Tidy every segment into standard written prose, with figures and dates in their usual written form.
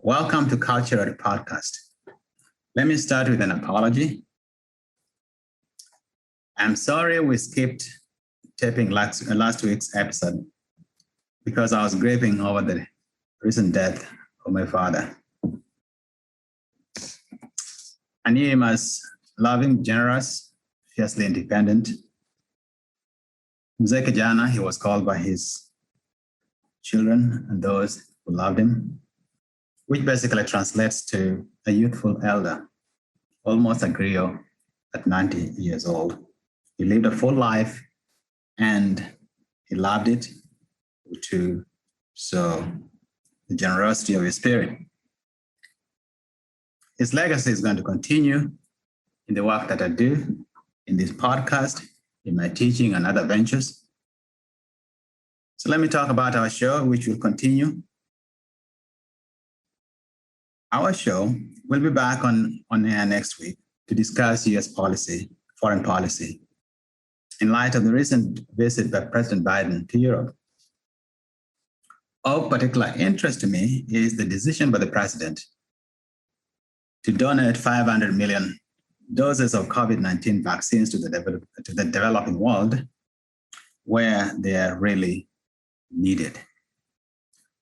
Welcome to Cultural Podcast. Let me start with an apology. I'm sorry we skipped taping last week's episode because I was grieving over the recent death of my father. I knew him as loving, generous, fiercely independent. Mzee Kijana, he was called by his children and those who loved him, which basically translates to a youthful elder, almost a griot at 90 years old. He lived a full life and he loved it to show the generosity of his spirit. His legacy is going to continue in the work that I do, in this podcast, in my teaching and other ventures. So let me talk about our show, which will continue. Our show will be back on air next week to discuss U.S. policy, foreign policy, in light of the recent visit by President Biden to Europe. Of particular interest to me is the decision by the president to donate 500 million doses of COVID-19 vaccines to the developing world where they are really needed.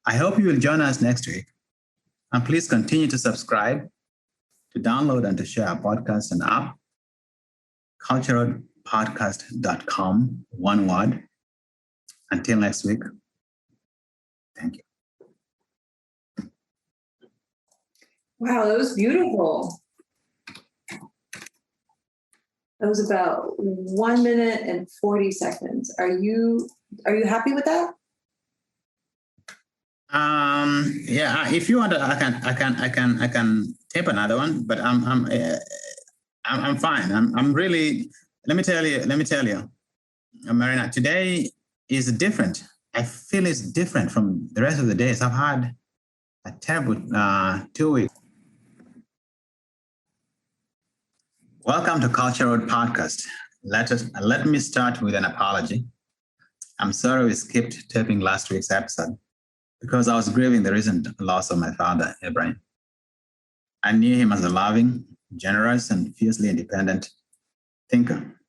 I hope you will join us next week. And please continue to subscribe, to download and to share our podcast and app, culturalpodcast.com, one word. Until next week, thank you. Wow, that was beautiful. That was about 1 minute and 40 seconds. Are you happy with that? Yeah, if you want to, I can tape another one, but I'm fine. I'm really, let me tell you, Marina, today is different. I feel it's different from the rest of the days. I've had a terrible 2 weeks. Welcome to Cultural Podcast. Let me start with an apology. I'm sorry we skipped taping last week's episode because I was grieving the recent loss of my father, Ibrahim. I knew him as a loving, generous, and fiercely independent thinker.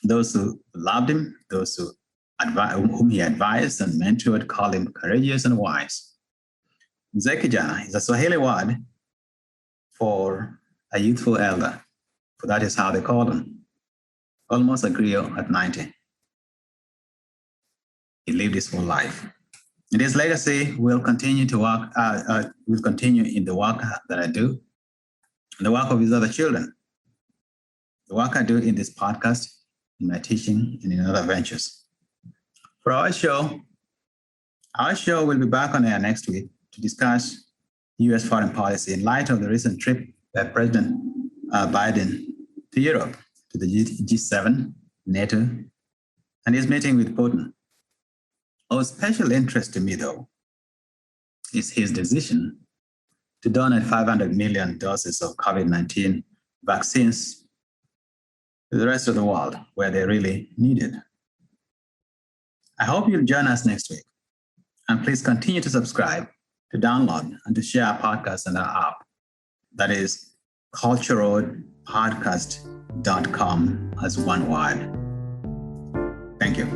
Those who loved him, those whom he advised and mentored, called him courageous and wise. Mzee Kijana is a Swahili word for a youthful elder, for that is how they call him. Almost a griot at 90. He lived his whole life. And his legacy will continue to work. Will continue in the work that I do, the work of his other children, the work I do in this podcast, in my teaching, and in other ventures. For our show will be back on air next week to discuss U.S. foreign policy in light of the recent trip by President Biden to Europe, to the G7, NATO, and his meeting with Putin. Of special interest to me, though, is his decision to donate 500 million doses of COVID-19 vaccines to the rest of the world where they really need it. I hope you'll join us next week. And please continue to subscribe, to download, and to share our podcast and our app. That is culturalpodcast.com as one word. Thank you.